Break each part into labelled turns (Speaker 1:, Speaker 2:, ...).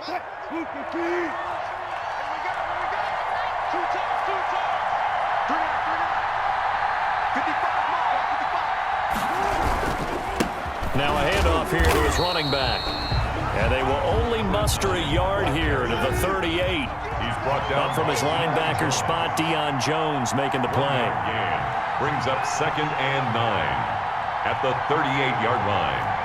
Speaker 1: Now a handoff here to his running back. And they will only muster a yard here to the 38.
Speaker 2: He's brought down
Speaker 1: up from his linebacker spot. Deion Jones making the play.
Speaker 2: Brings up 2nd and 9 at the 38-yard line.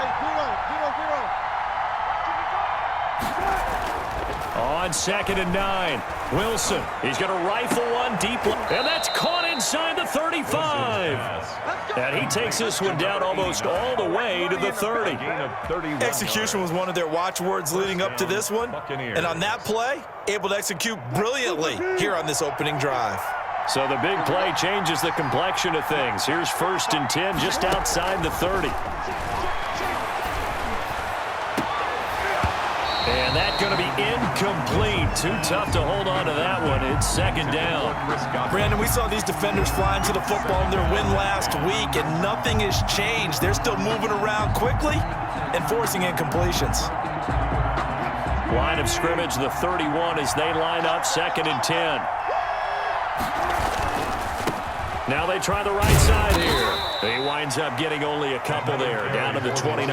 Speaker 1: On 2nd and 9, Wilson. He's going to rifle one deep, and that's caught inside the 35. And he takes this one down almost all the way to the 30.
Speaker 3: Execution was one of their watchwords leading up to this one. And on that play, able to execute brilliantly here on this opening drive.
Speaker 1: So the big play changes the complexion of things. Here's 1st and 10 just outside the 30. And that's going to be incomplete. Too tough to hold on to that one. It's 2nd down.
Speaker 3: Brandon, we saw these defenders flying to the football in their win last week, and nothing has changed. They're still moving around quickly and forcing incompletions.
Speaker 1: Line of scrimmage, the 31 as they line up 2nd and 10. Now they try the right side here. He winds up getting only a couple there, down to the 29.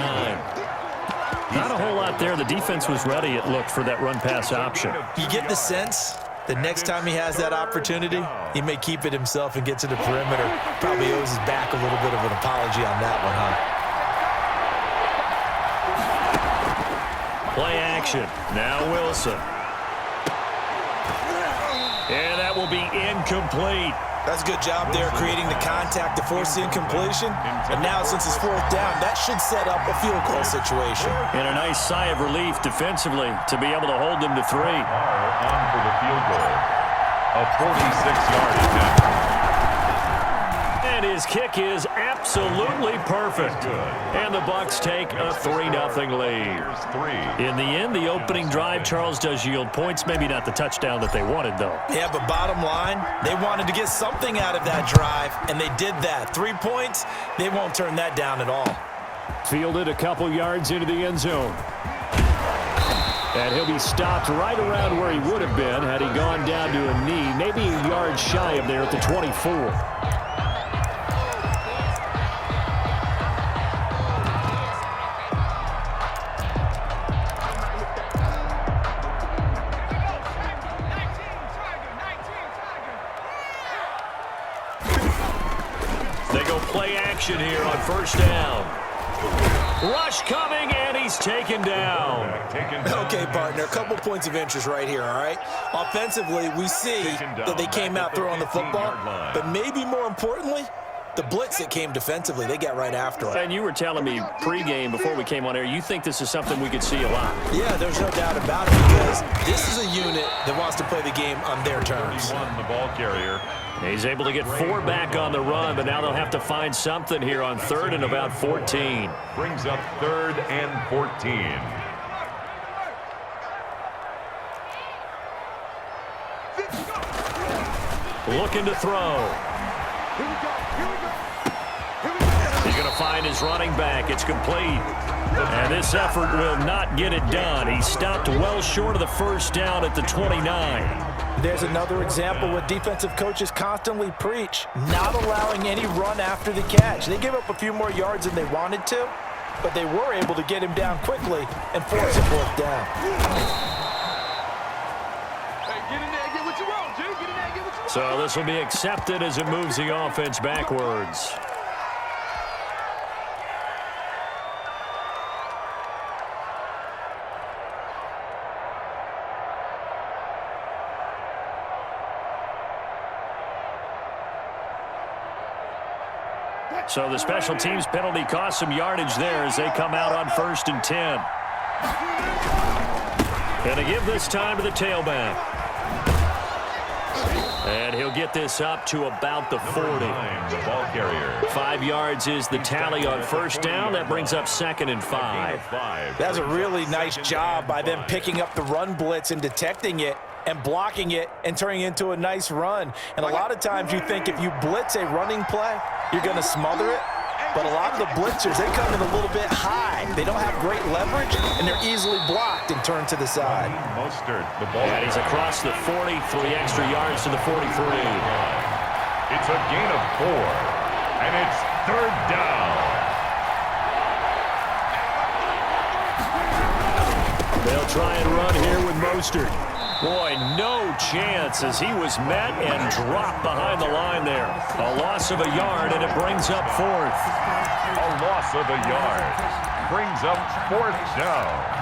Speaker 1: Not a whole lot there. The defense was ready, it looked, for that run-pass option.
Speaker 3: You get the sense that next time he has that opportunity, he may keep it himself and get to the perimeter. Probably owes his back a little bit of an apology on that one, huh?
Speaker 1: Play action. Now Wilson. And that will be incomplete.
Speaker 3: That's a good job there creating the contact to force the incompletion. And now, since it's 4th down, that should set up a field goal situation.
Speaker 1: And a nice sigh of relief defensively to be able to hold them to 3.
Speaker 2: On for the field goal. A 46-yard attempt.
Speaker 1: And his kick is absolutely perfect. And the Bucs take a 3-0 lead. In the end, the opening drive, Charles, does yield points. Maybe not the touchdown that they wanted, though.
Speaker 3: Yeah, but bottom line, they wanted to get something out of that drive, and they did that. 3 points, they won't turn that down at all.
Speaker 1: Fielded a couple yards into the end zone. And he'll be stopped right around where he would have been had he gone down to a knee, maybe a yard shy of there at the 24. Here on 1st down. Rush coming, and he's taken down.
Speaker 3: Okay, partner, a couple points of interest right here, all right? Offensively, we see that they came out throwing the football, but maybe more importantly, the blitz that came defensively, they got right after it.
Speaker 1: And you were telling me pregame before we came on air, you think this is something we could see a lot.
Speaker 3: Yeah, there's no doubt about it, because this is a unit that wants to play the game on their terms.
Speaker 2: The ball carrier.
Speaker 1: He's able to get 4 back on the run, but now they'll have to find something here on 3rd and about 14.
Speaker 2: Brings up 3rd and 14.
Speaker 1: Looking to throw. He's going to find his running back. It's complete. And this effort will not get it done. He stopped well short of the 1st down at the 29.
Speaker 3: There's another example what defensive coaches constantly preach, not allowing any run after the catch. They gave up a few more yards than they wanted to, but they were able to get him down quickly and force a 4th down.
Speaker 1: So this will be accepted as it moves the offense backwards. So the special teams penalty cost some yardage there as they come out on 1st and 10. Going to give this time to the tailback. And he'll get this up to about the 40.
Speaker 2: The ball carrier.
Speaker 1: 5 yards is the tally on 1st down. That brings up 2nd and 5.
Speaker 3: That's a really nice job by them picking up the run blitz and detecting it and blocking it and turning it into a nice run. And a lot of times you think if you blitz a running play, you're going to smother it. but a lot of the blitzers, they come in a little bit high. They don't have great leverage, and they're easily blocked and turned to the side.
Speaker 2: Mostert, the ball.
Speaker 1: And he's across the 40, 3 extra yards to the 43.
Speaker 2: It's a gain of 4, and it's third down.
Speaker 1: They'll try and run here with Mostert. Boy, no chance as he was met and dropped behind the line there. A loss of a yard, and it brings up 4th.
Speaker 2: A loss of a yard brings up 4th down.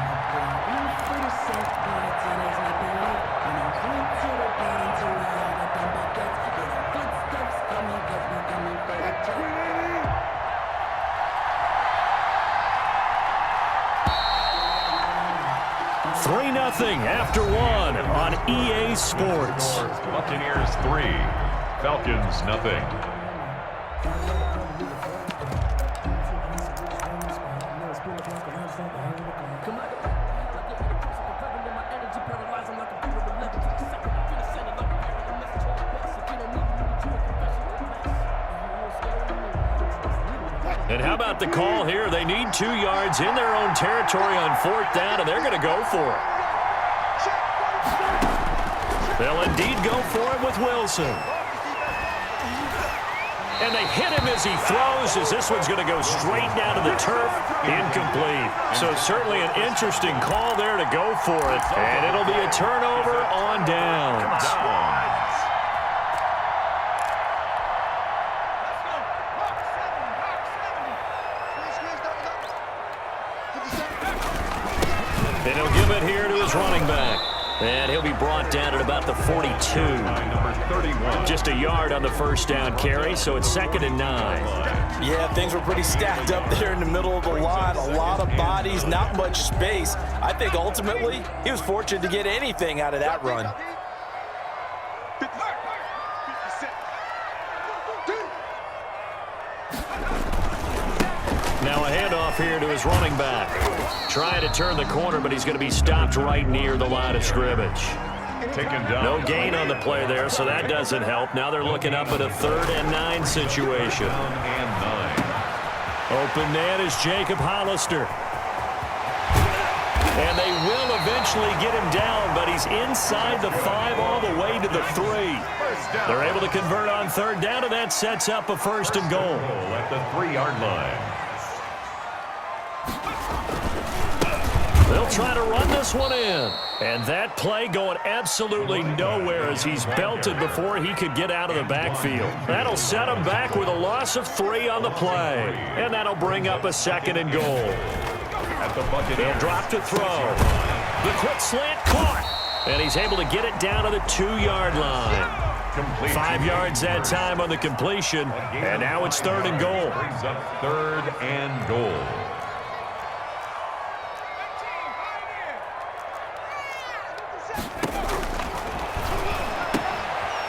Speaker 1: After 1 on EA Sports.
Speaker 2: Buccaneers 3, Falcons nothing.
Speaker 1: And how about the call here? They need 2 yards in their own territory on 4th down, and they're going to go for it. They'll indeed go for it with Wilson. And they hit him as he throws, as this one's going to go straight down to the turf. Incomplete. So certainly an interesting call there to go for it. And it'll be a turnover on downs. And he'll give it here to his running back. And he'll be brought down at about the 42.
Speaker 2: Number 31.
Speaker 1: Just a yard on the first down carry, so it's 2nd and 9.
Speaker 3: Yeah, things were pretty stacked up there in the middle of the line. A lot of bodies, not much space. I think ultimately he was fortunate to get anything out of that run.
Speaker 1: Now a handoff here to his running back. Trying to turn the corner, but he's going to be stopped right near the line of scrimmage.
Speaker 2: Taken down.
Speaker 1: No gain on the play there, so that doesn't help. Now they're looking up at a 3rd and 9 situation.
Speaker 2: Down and 9.
Speaker 1: Open man is Jacob Hollister. And they will eventually get him down, but he's inside the 5 all the way to the 3. They're able to convert on 3rd down, and that sets up a 1st and goal.
Speaker 2: At the 3-yard line.
Speaker 1: They'll try to run this one in. And that play going absolutely nowhere as he's belted before he could get out of the backfield. That'll set him back with a loss of 3 on the play. And that'll bring up a 2nd and goal.
Speaker 2: At the Buccaneers.
Speaker 1: They'll drop to throw. The quick slant caught. And he's able to get it down to the 2-yard line. 5 yards that time on the completion. And now it's 3rd and goal.
Speaker 2: Brings up 3rd and goal.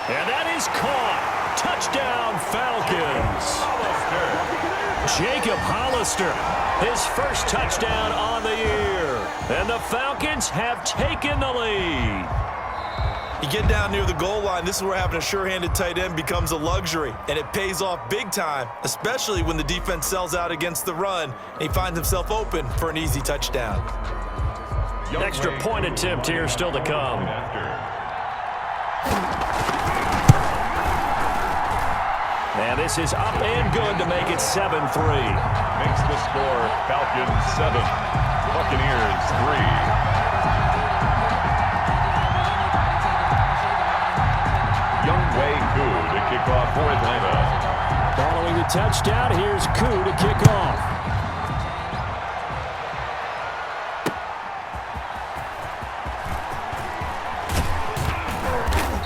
Speaker 1: And that is caught. Touchdown, Falcons. Jacob Hollister, his first touchdown on the year. And the Falcons have taken the lead.
Speaker 3: You get down near the goal line, this is where having a sure-handed tight end becomes a luxury, and it pays off big time, especially when the defense sells out against the run, and he finds himself open for an easy touchdown.
Speaker 1: Extra point attempt here still to come. And this is up and good to make it 7-3.
Speaker 2: Makes the score Falcons 7, Buccaneers 3. Younghoe Koo to kick off for Atlanta.
Speaker 1: Following the touchdown, here's Koo to kick off.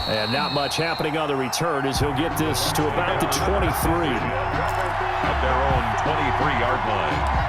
Speaker 1: And not much happening on the return as he'll get this to about the 23.
Speaker 2: At their own 23-yard line.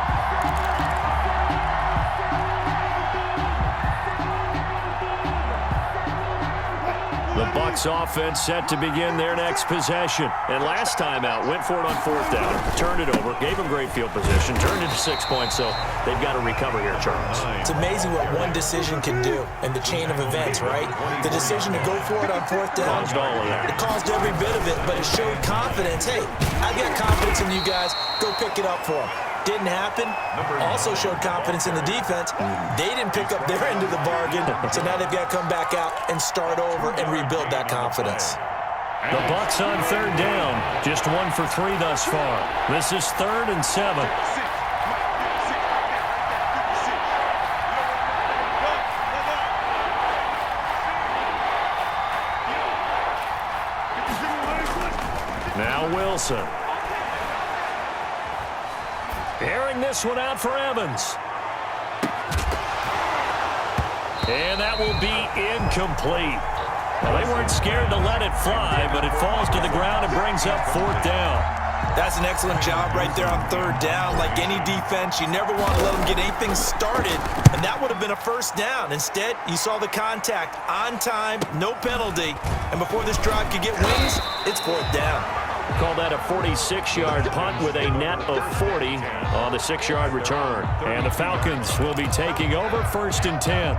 Speaker 1: The Bucs offense set to begin their next possession. And last time out, went for it on 4th down, turned it over, gave them great field position, turned it to 6 points, so they've got to recover here, Charles.
Speaker 3: It's amazing what one decision can do in the chain of events, right? The decision to go for it on 4th down.
Speaker 1: Caused all of that.
Speaker 3: It caused every bit of it, but it showed confidence. Hey, I've got confidence in you guys. Go pick it up for them. Didn't happen. Also showed confidence in the defense. They didn't pick up their end of the bargain, so now they've got to come back out and start over and rebuild that confidence.
Speaker 1: The Bucs on 3rd down. Just 1 for 3 thus far. This is 3rd and 7. Now Wilson. Airing this one out for Evans. And that will be incomplete. Well, they weren't scared to let it fly, but it falls to the ground and brings up 4th down.
Speaker 3: That's an excellent job right there on 3rd down. Like any defense, you never want to let them get anything started, and that would have been a 1st down. Instead, you saw the contact on time, no penalty, and before this drive could get wings, it's 4th down.
Speaker 1: Call that a 46-yard punt with a net of 40 on the 6-yard return. And the Falcons will be taking over 1st and 10.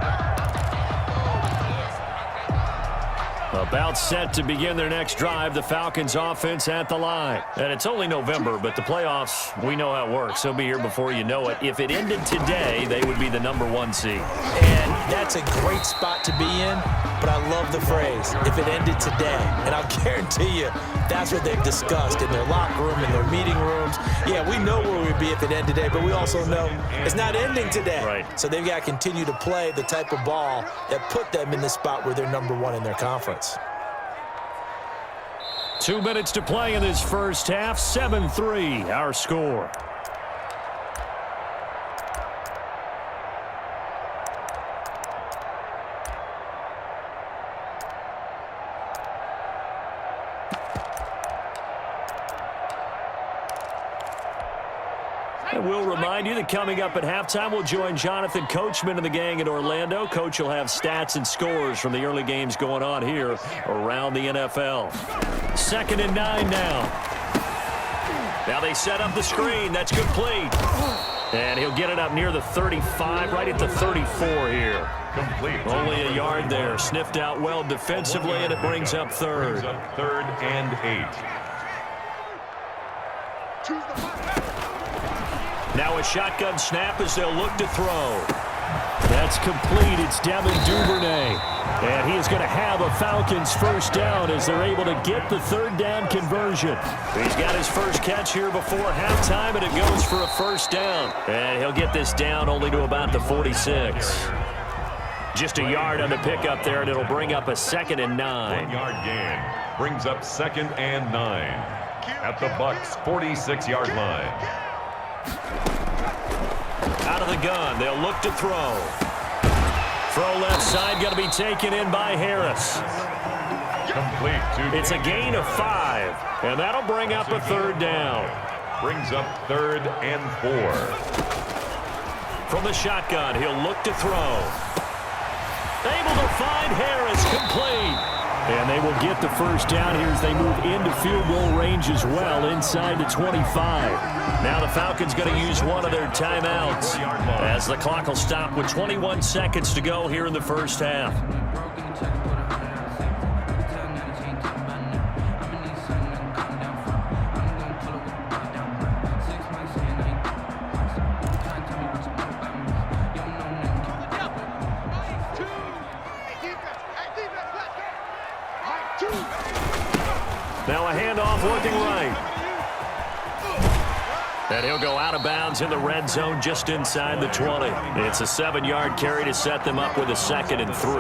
Speaker 1: About set to begin their next drive, the Falcons offense at the line. And it's only November, but the playoffs, we know how it works. They'll be here before you know it. If it ended today, they would be the #1 seed.
Speaker 3: And that's a great spot to be in, but I love the phrase, if it ended today. And I'll guarantee you, that's what they've discussed in their locker room, in their meeting rooms. Yeah, we know where we'd be if it ended today, but we also know it's not ending today.
Speaker 1: Right.
Speaker 3: So they've got to continue to play the type of ball that put them in the spot where they're #1 in their conference.
Speaker 1: 2 minutes to play in this first half. 7-3, our score. And we'll remind you that coming up at halftime, we'll join Jonathan Coachman and the gang in Orlando. Coach will have stats and scores from the early games going on here around the NFL. 2nd and 9 now. Now they set up the screen. That's complete. And he'll get it up near the 35, right at the 34 here.
Speaker 2: Complete.
Speaker 1: Only a yard there. Sniffed out well defensively, and it brings up 3rd.
Speaker 2: Brings up 3rd and 8.
Speaker 1: Now a shotgun snap as they'll look to throw. That's complete. It's Devin Duvernay. And he is going to have a Falcons 1st down as they're able to get the 3rd down conversion. He's got his first catch here before halftime, and it goes for a 1st down. And he'll get this down only to about the 46. Just a yard on the pickup there, and it'll bring up a 2nd and 9.
Speaker 2: 1-yard gain. Brings up 2nd and 9. At the Bucs' 46-yard line.
Speaker 1: Out of the gun, they'll look to throw. Throw left side, going to be taken in by Harris.
Speaker 2: Complete.
Speaker 1: It's a gain of 5, and that'll bring up a 3rd down.
Speaker 2: Brings up 3rd and 4.
Speaker 1: From the shotgun, he'll look to throw. Able to find Harris, complete. And they will get the 1st down here as they move into field goal range as well, inside the 25. Now the Falcons going to use one of their timeouts as the clock will stop with 21 seconds to go here in the first half. Now a handoff looking right. And he'll go out of bounds in the red zone just inside the 20. It's a 7-yard carry to set them up with a 2nd and 3.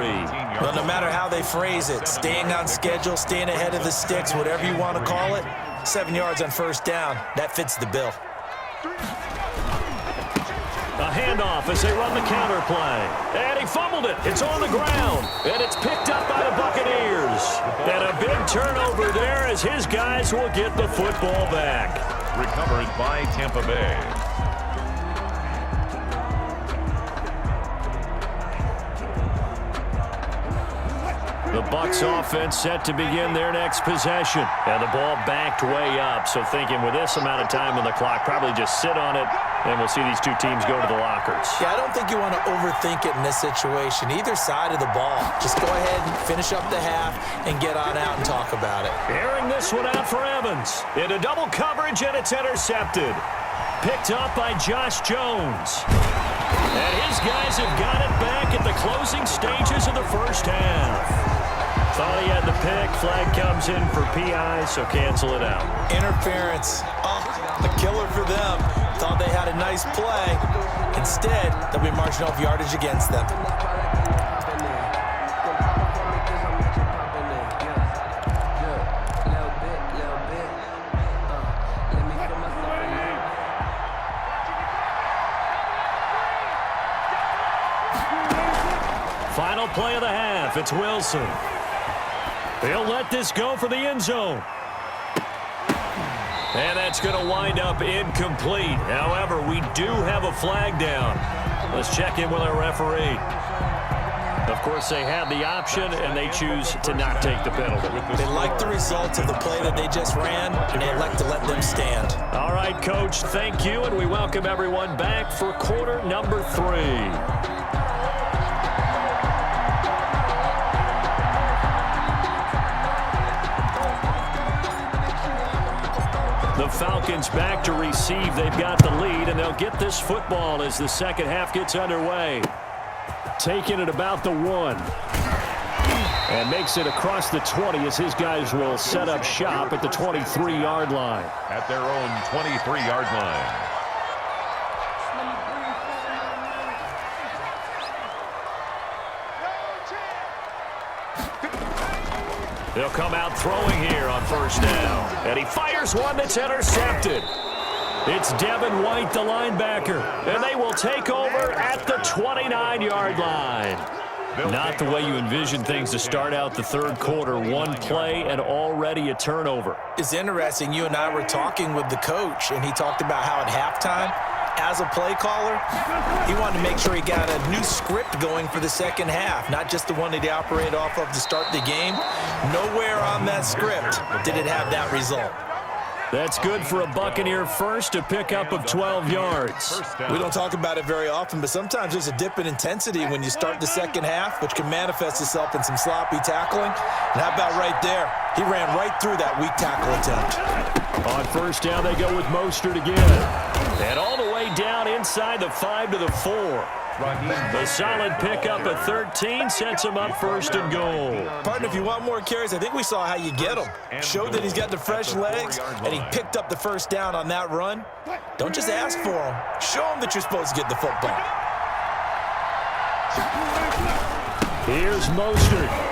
Speaker 3: Well, no matter how they phrase it, staying on schedule, staying ahead of the sticks, whatever you want to call it, 7 yards on 1st down, that fits the bill.
Speaker 1: A handoff as they run the counter play. And he fumbled it. It's on the ground. And it's picked up by the Buccaneers. And a big turnover there as his guys will get the football back.
Speaker 2: Recovered by Tampa Bay.
Speaker 1: The Bucs offense set to begin their next possession. And the ball backed way up. So thinking with this amount of time on the clock, probably just sit on it, and we'll see these two teams go to the lockers.
Speaker 3: Yeah, I don't think you want to overthink it in this situation. Either side of the ball. Just go ahead and finish up the half and get on out and talk about it.
Speaker 1: Airing this one out for Evans. Into double coverage, and it's intercepted. Picked up by Josh Jones. And his guys have got it back at the closing stages of the first half. Thought he had the pick. Flag comes in for PI, so cancel it out.
Speaker 3: Interference. Oh, a killer for them. Thought they had a nice play. Instead, they'll be marching off yardage against them.
Speaker 1: Final play of the half. It's Wilson. They'll let this go for the end zone. And that's going to wind up incomplete. However, we do have a flag down. Let's check in with our referee. Of course, they have the option, and they choose to not take the penalty.
Speaker 3: They like the results of the play that they just ran, and they elect to let them stand.
Speaker 1: All right, Coach, thank you, and we welcome everyone back for quarter number 3. The Falcons back to receive. They've got the lead, and they'll get this football as the second half gets underway. Taking it about the 1. And makes it across the 20 as his guys will set up shop at the 23-yard line.
Speaker 2: At their own 23-yard line.
Speaker 1: They'll come out throwing here on first down. And he fires one that's intercepted. It's Devin White, the linebacker. And they will take over at the 29-yard line. Not the way you envision things to start out the third quarter. One play and already a turnover.
Speaker 3: It's interesting. You and I were talking with the coach, and he talked about how at halftime, as a play caller, he wanted to make sure he got a new script going for the second half, not just the one that he operated off of to start the game. Nowhere on that script did it have that result.
Speaker 1: That's good for a Buccaneer first, a pickup of 12 yards.
Speaker 3: We don't talk about it very often, but sometimes there's a dip in intensity when you start the second half, which can manifest itself in some sloppy tackling. And how about right there? He ran right through that weak tackle attempt.
Speaker 1: On first down, they go with Mostert again. And all the way down inside the 5 to the 4. The solid pickup of 13 sets him up first and goal.
Speaker 3: Partner, if you want more carries, I think we saw how you get him. Showed that he's got the fresh legs, and he picked up the first down on that run. Don't just ask for him. Show him that you're supposed to get the football.
Speaker 1: Here's Mostert.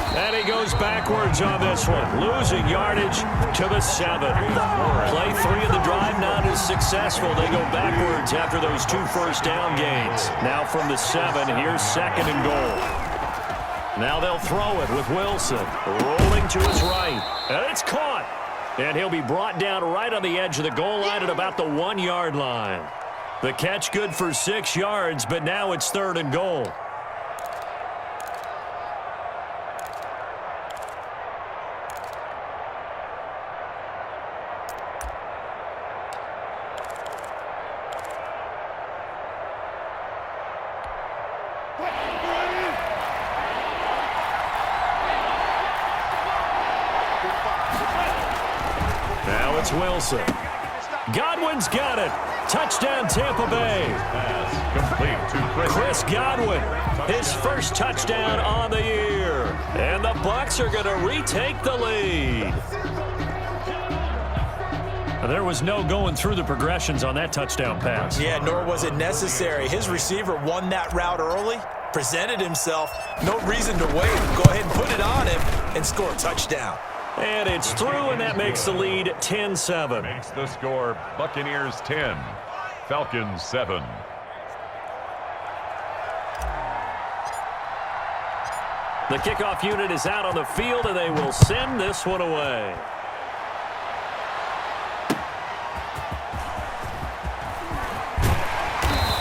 Speaker 1: And he goes backwards on this one, losing yardage to the 7. Play 3 of the drive not as successful. They go backwards after those 2 first down gains. Now from the 7, here's second and goal. Now they'll throw it with Wilson, rolling to his right. And it's caught. And he'll be brought down right on the edge of the goal line at about the 1-yard line. The catch good for 6 yards, but now it's third and goal. Now it's Wilson. Godwin's got it. Touchdown, Tampa Bay.
Speaker 2: Pass complete to
Speaker 1: Chris Godwin, his first touchdown on the year. And the Bucs are going to retake the lead. There was no going through the progressions on that touchdown pass.
Speaker 3: Yeah, nor was it necessary. His receiver won that route early, presented himself. No reason to wait. Go ahead and put it on him and score a touchdown.
Speaker 1: And it's through, and that makes the lead 10-7.
Speaker 2: Makes the score Buccaneers 10, Falcons 7.
Speaker 1: The kickoff unit is out on the field, and they will send this one away.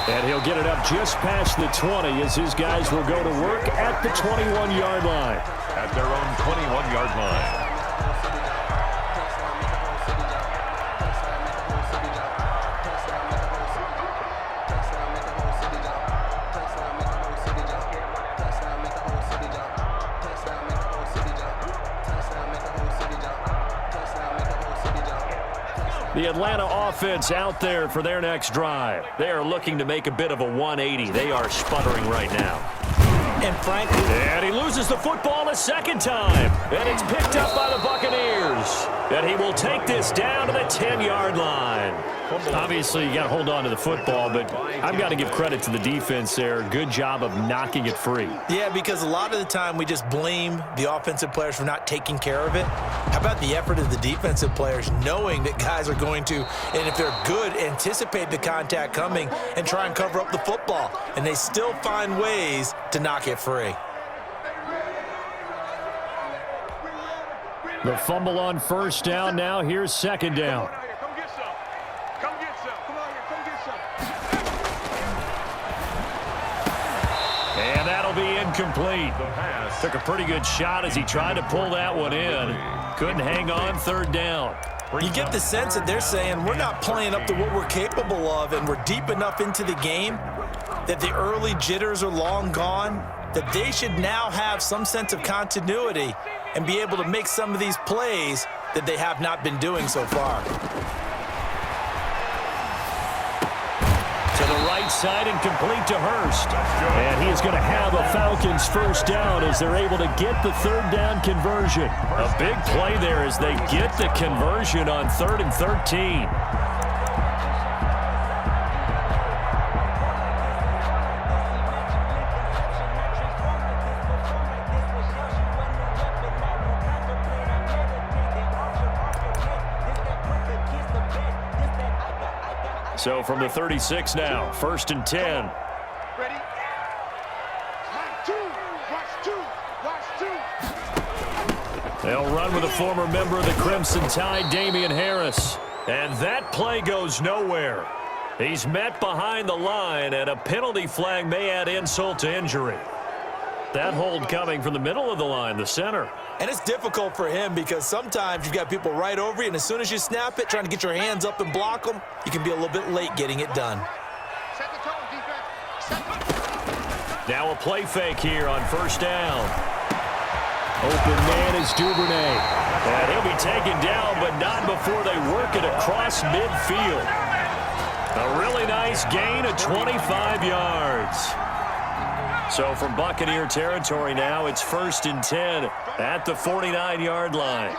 Speaker 1: And he'll get it up just past the 20 as his guys will go to work at the 21-yard line.
Speaker 2: at their own 21-yard line.
Speaker 1: The Atlanta offense out there for their next drive. They are looking to make a bit of a 180. They are sputtering right now. And he loses the football a second time. And it's picked up by the Buccaneers. And he will take this down to the 10-yard line. Obviously, you got to hold on to the football, but I've got to give credit to the defense there. Good job of knocking it free.
Speaker 3: Yeah, because a lot of the time we just blame the offensive players for not taking care of it. How about the effort of the defensive players knowing that guys are going to, and if they're good, anticipate the contact coming and try and cover up the football. And they still find ways to knock it free.
Speaker 1: The fumble on first down now. Here's second down. And that'll be incomplete. Took a pretty good shot as he tried to pull that one in. Couldn't hang on third down.
Speaker 3: You get the sense that they're saying we're not playing up to what we're capable of, and we're deep enough into the game that the early jitters are long gone, that they should now have some sense of continuity and be able to make some of these plays that they have not been doing so far.
Speaker 1: To the right side and complete to Hurst. And he is going to have a Falcons first down as they're able to get the third down conversion. A big play there as they get the conversion on 3rd and 13. So from the 36 now, 1st and 10.
Speaker 4: Ready? Watch two.
Speaker 1: They'll run with a former member of the Crimson Tide, Damian Harris. And that play goes nowhere. He's met behind the line, and a penalty flag may add insult to injury. That hold coming from the middle of the line, the center.
Speaker 3: And it's difficult for him because sometimes you've got people right over you, and as soon as you snap it, trying to get your hands up and block them, you can be a little bit late getting it done.
Speaker 4: Set the tone, defense.
Speaker 1: Now a play fake here on first down. Open man is Duvernay. And he'll be taken down, but not before they work it across midfield. A really nice gain of 25 yards. So from Buccaneer territory now, it's 1st and 10 at the 49-yard line.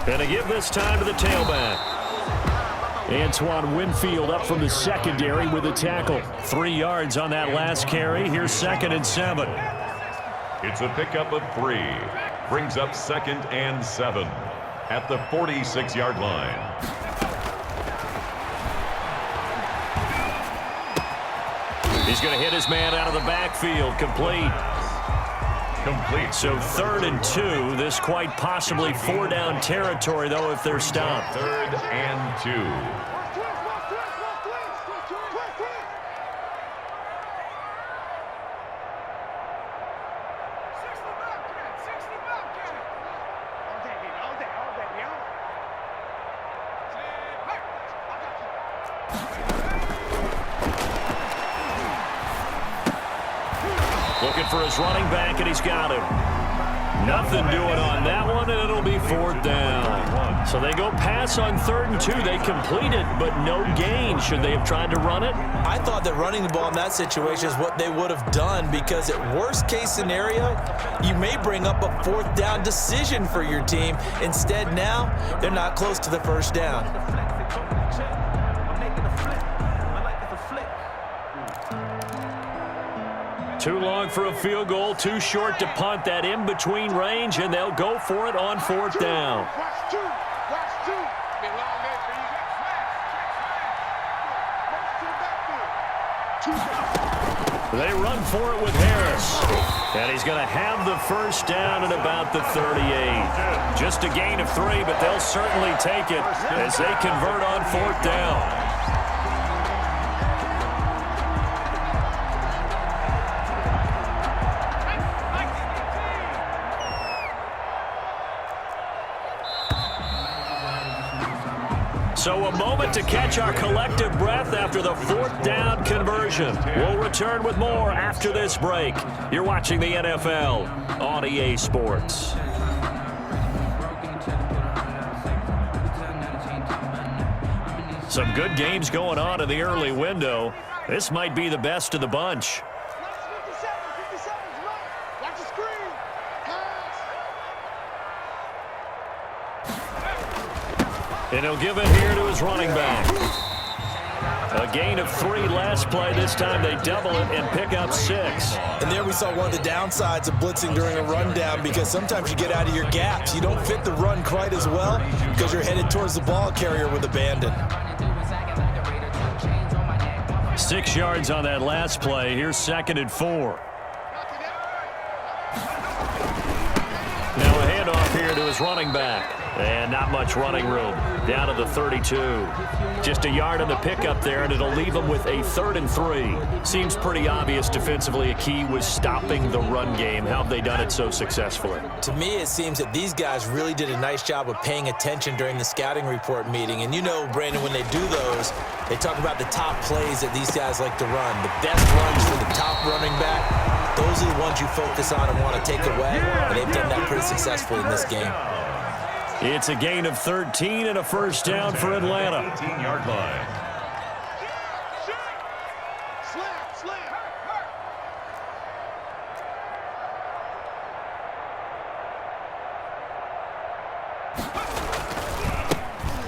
Speaker 1: And to give this time to the tailback. Antoine Winfield up from the secondary with a tackle. 3 yards on that last carry. Here's 2nd and 7.
Speaker 2: It's a pickup of 3. Brings up 2nd and 7 at the 46-yard line.
Speaker 1: He's going to hit his man out of the backfield. Complete. So 3rd and 2. This quite possibly 4-down territory, though, if they're stopped.
Speaker 2: 3rd and 2.
Speaker 1: Looking for his running back, and he's got him. Nothing doing on that one, and it'll be 4th down. So they go pass on 3rd and 2. They complete it, but no gain. Should they have tried to run it?
Speaker 3: I thought that running the ball in that situation is what they would have done, because at worst case scenario, you may bring up a 4th down decision for your team. Instead now, they're not close to the first down.
Speaker 1: Too long for a field goal, too short to punt. That in-between range, and they'll go for it on 4th down. They run for it with Harris. And he's going to have the first down at about the 38. Just a gain of 3, but they'll certainly take it as they convert on 4th down. So a moment to catch our collective breath after the 4th down conversion. We'll return with more after this break. You're watching the NFL on EA Sports. Some good games going on in the early window. This might be the best of the bunch. And he'll give it here to his running back. A gain of 3 last play. This time they double it and pick up 6.
Speaker 3: And there we saw one of the downsides of blitzing during a rundown, because sometimes you get out of your gaps. You don't fit the run quite as well because you're headed towards the ball carrier with abandon.
Speaker 1: 6 yards on that last play. Here's 2nd and 4. Now a handoff here to his running back. And not much running room. Down to the 32. Just a yard on the pickup there, and it'll leave them with a 3rd and 3. Seems pretty obvious defensively a key was stopping the run game. How have they done it so successfully?
Speaker 3: To me, it seems that these guys really did a nice job of paying attention during the scouting report meeting. And you know, Brandon, when they do those, they talk about the top plays that these guys like to run. The best runs for the top running back, those are the ones you focus on and want to take away. And they've done that pretty successfully in this game.
Speaker 1: It's a gain of 13 and a first down for Atlanta.
Speaker 2: 18-yard line.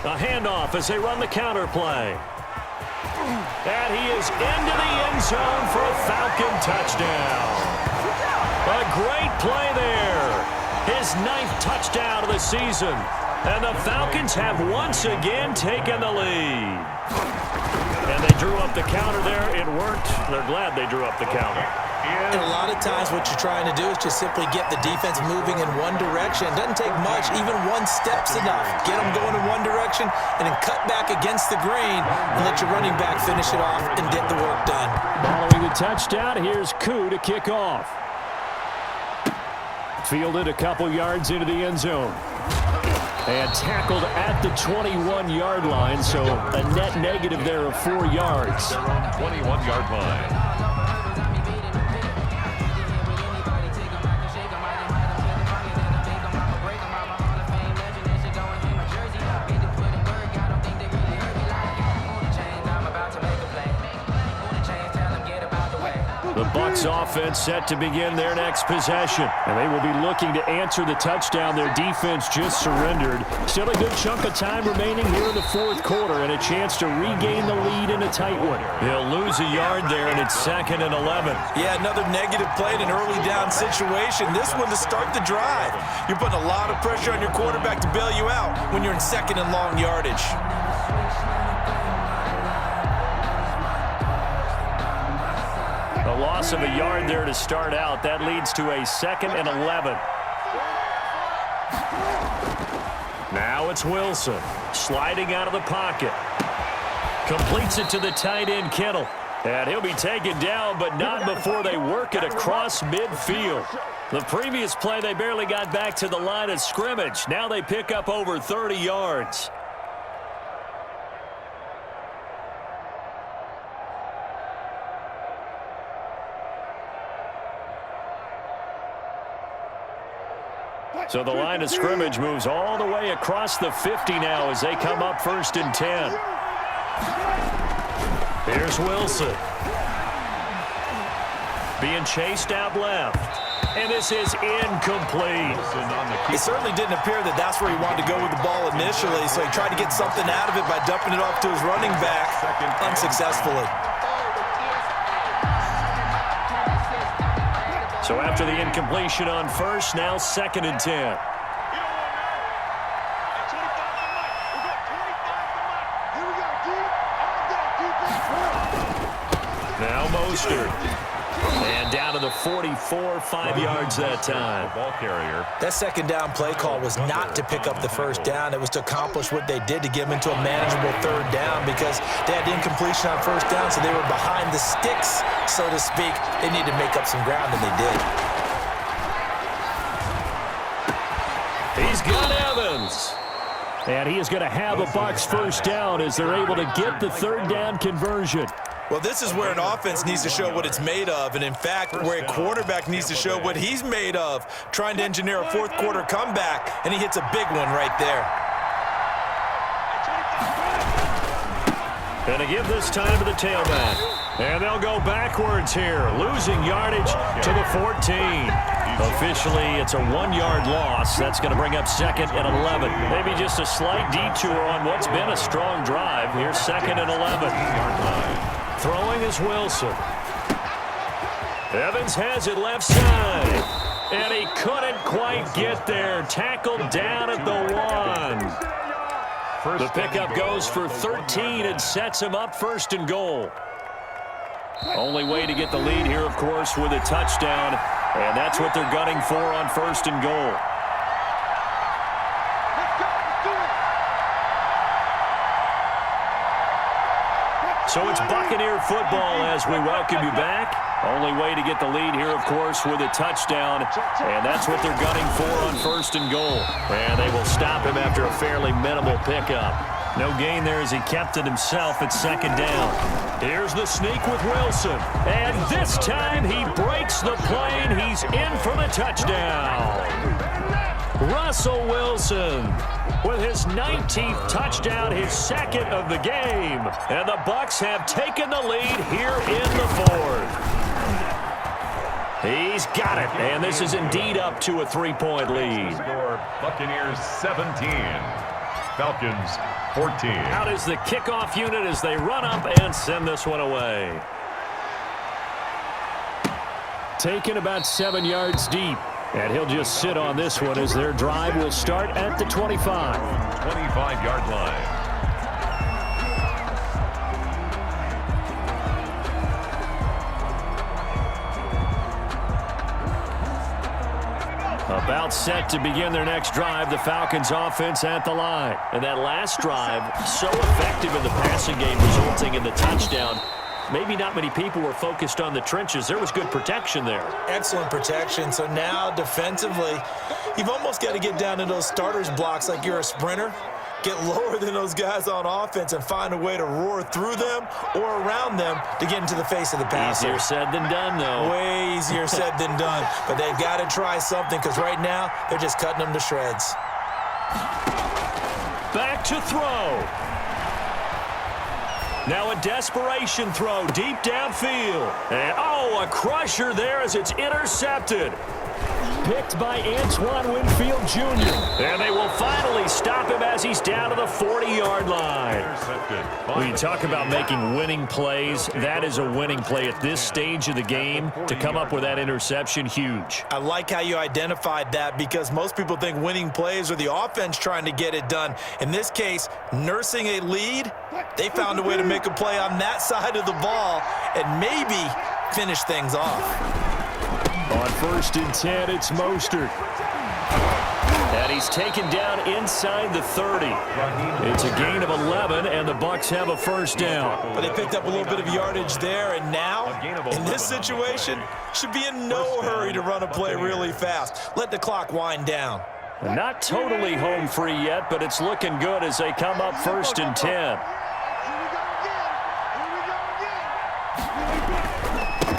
Speaker 1: A handoff as they run the counter play. And he is into the end zone for a Falcon touchdown. A great play there. His 9th touchdown of the season. And the Falcons have once again taken the lead. And they drew up the counter there. It worked. They're glad they drew up the counter.
Speaker 3: And a lot of times what you're trying to do is just simply get the defense moving in one direction. It doesn't take much. Even one step's enough. Get them going in one direction and then cut back against the grain and let your running back finish it off and get the work done.
Speaker 1: Following the touchdown, here's Koo to kick off. Fielded a couple yards into the end zone. And tackled at the 21-yard line, so a net negative there of 4 yards.
Speaker 2: They're on 21-yard line.
Speaker 1: The Bucs offense set to begin their next possession. And they will be looking to answer the touchdown their defense just surrendered. Still a good chunk of time remaining here in the 4th quarter and a chance to regain the lead in a tight one. He'll lose a yard there, and it's 2nd and 11.
Speaker 3: Yeah, another negative play in an early down situation. This one to start the drive. You're putting a lot of pressure on your quarterback to bail you out when you're in 2nd and long yardage.
Speaker 1: A loss of a yard there to start out. That leads to a 2nd and 11. Now it's Wilson sliding out of the pocket. Completes it to the tight end, Kittle. And he'll be taken down, but not before they work it across midfield. The previous play, they barely got back to the line of scrimmage. Now they pick up over 30 yards. So the line of scrimmage moves all the way across the 50 now as they come up 1st and 10. Here's Wilson. Being chased out left. And this is incomplete.
Speaker 3: It certainly didn't appear that that's where he wanted to go with the ball initially, so he tried to get something out of it by dumping it off to his running back unsuccessfully.
Speaker 1: So after the incompletion on 1st, now 2nd and 10. Now Mostert. And down to the 44, 5 yards that time.
Speaker 2: Ball carrier.
Speaker 3: That second down play call was not to pick up the first down. It was to accomplish what they did to get them into a manageable third down because they had incompletion on first down, so they were behind the sticks, so to speak. They needed to make up some ground, and they did.
Speaker 1: He's got Evans. And he is going to have a Bucs first down as they're able to get the third down conversion.
Speaker 3: Well, this is where an offense needs to show what it's made of, and in fact, where a quarterback needs to show what he's made of, trying to engineer a fourth-quarter comeback, and he hits a big one right there.
Speaker 1: Going to give this time to the tailback. And they'll go backwards here, losing yardage to the 14. Officially, it's a 1-yard loss. That's going to bring up second and 11. Maybe just a slight detour on what's been a strong drive. Here's second and 11. Throwing is Wilson. Evans has it left side. And he couldn't quite get there. Tackled down at the 1. The pickup goes for 13 and sets him up first and goal. Only way to get the lead here, of course, with a touchdown. And that's what they're gunning for on first and goal. So it's Buccaneer football as we welcome you back. Only way to get the lead here, of course, with a touchdown. And that's what they're gunning for on first and goal. And they will stop him after a fairly minimal pickup. No gain there as he kept it himself at second down. Here's the sneak with Wilson. And this time he breaks the play and he's in for the touchdown. Russell Wilson with his 19th touchdown, his second of the game. And the Bucs have taken the lead here in the fourth. He's got it. And this is indeed up to a 3-point lead.
Speaker 2: Score Buccaneers 17. Falcons 14.
Speaker 1: Out is the kickoff unit as they run up and send this one away. Taken about 7 yards deep. And he'll just sit on this one as their drive will start at the 25.
Speaker 2: 25-yard line.
Speaker 1: About set to begin their next drive, the Falcons offense at the line. And that last drive, so effective in the passing game, resulting in the touchdown. Maybe not many people were focused on the trenches. There was good protection there.
Speaker 3: Excellent protection. So now defensively, you've almost got to get down to those starters blocks like you're a sprinter. Get lower than those guys on offense and find a way to roar through them or around them to get into the face of the passer.
Speaker 1: Easier said than done, though.
Speaker 3: Way easier said than done. But they've got to try something because right now they're just cutting them to shreds.
Speaker 1: Back to throw. Now a desperation throw deep downfield. And, a crusher there as it's intercepted. Picked by Antoine Winfield Jr. And they will finally stop him as he's down to the 40-yard line. When you talk about making winning plays, that is a winning play at this stage of the game. To come up with that interception, huge.
Speaker 3: I like how you identified that because most people think winning plays are the offense trying to get it done. In this case, nursing a lead, they found a way to make a play on that side of the ball and maybe finish things off.
Speaker 1: On first and 10, it's Mostert. And he's taken down inside the 30. It's a gain of 11, and the Bucs have a first down.
Speaker 3: But they picked up a little bit of yardage there, and now, in this situation, should be in no hurry to run a play really fast. Let the clock wind down.
Speaker 1: Not totally home free yet, but it's looking good as they come up first and 10.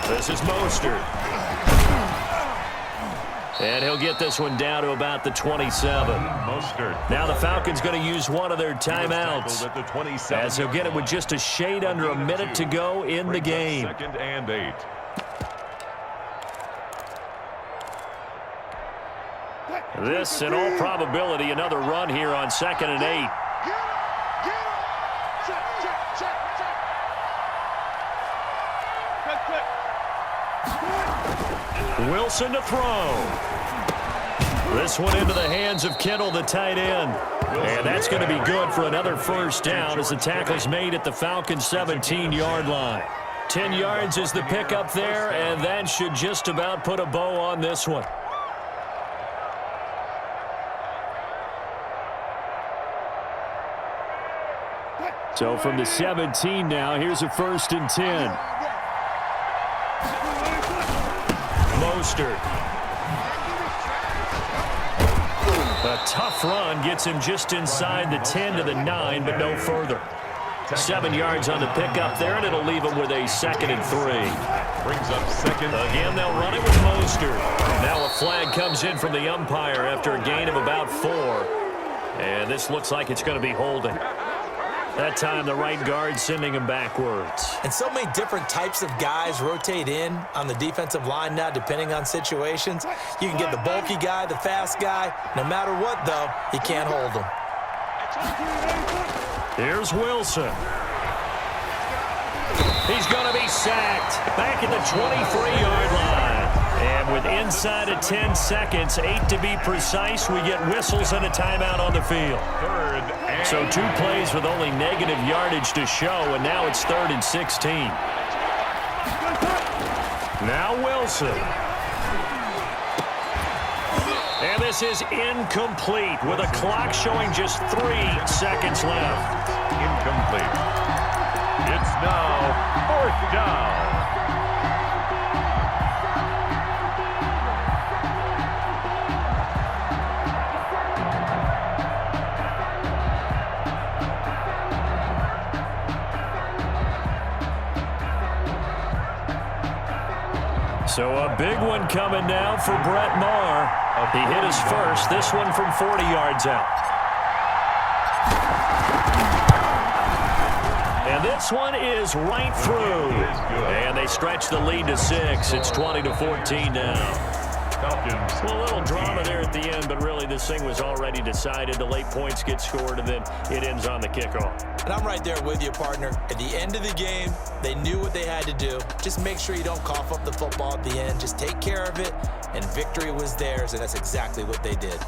Speaker 1: This is Mostert. And he'll get this one down to about the 27. Now the Falcons going to use one of their timeouts as he'll get it with just a shade under a minute to go in the game.
Speaker 2: Second and 8.
Speaker 1: This, in all probability, another run here on second and 8. Wilson to throw. This one into the hands of Kittle, the tight end. And that's going to be good for another first down as the tackle's made at the Falcons' 17-yard line. 10 yards is the pickup there, and that should just about put a bow on this one. So from the 17 now, here's a 1st and 10. Mostert. A tough run gets him just inside the 10 to the 9, but no further. 7 yards on the pickup there, and it'll leave him with a 2nd and 3.
Speaker 2: Brings up 2nd.
Speaker 1: Again, they'll run it with Mostert. Now a flag comes in from the umpire after a gain of about 4. And this looks like it's going to be holding. That time, the right guard sending him backwards.
Speaker 3: And so many different types of guys rotate in on the defensive line now, depending on situations. You can get the bulky guy, the fast guy. No matter what, though, he can't hold him.
Speaker 1: Here's Wilson. He's going to be sacked back at the 23-yard line. And with inside of 10 seconds, 8 to be precise, we get whistles and a timeout on the field. So 2 plays with only negative yardage to show, and now it's 3rd and 16. Now Wilson. And this is incomplete with a clock showing just 3 seconds left.
Speaker 2: Incomplete. It's now 4th down.
Speaker 1: So a big one coming now for Brett Maher. He hit his first, this one from 40 yards out. And this one is right through. And they stretch the lead to 6. It's 20-14 now. Well, a little drama there at the end, but really this thing was already decided. The late points get scored, and then it ends on the kickoff.
Speaker 3: And I'm right there with you, partner. At the end of the game, they knew what they had to do. Just make sure you don't cough up the football at the end. Just take care of it, and victory was theirs, and that's exactly what they did.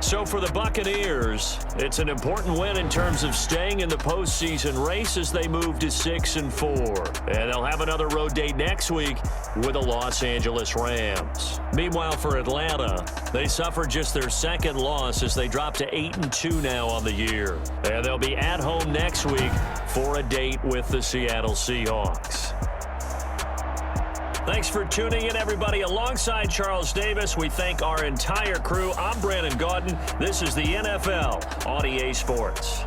Speaker 1: So for the Buccaneers, it's an important win in terms of staying in the postseason race as they move to 6-4. And they'll have another road date next week with the Los Angeles Rams. Meanwhile, for Atlanta, they suffered just their 2nd loss as they drop to 8-2 now on the year. And they'll be at home next week for a date with the Seattle Seahawks. Thanks for tuning in, everybody. Alongside Charles Davis, we thank our entire crew. I'm Brandon Gaudin. This is the NFL on EA Sports.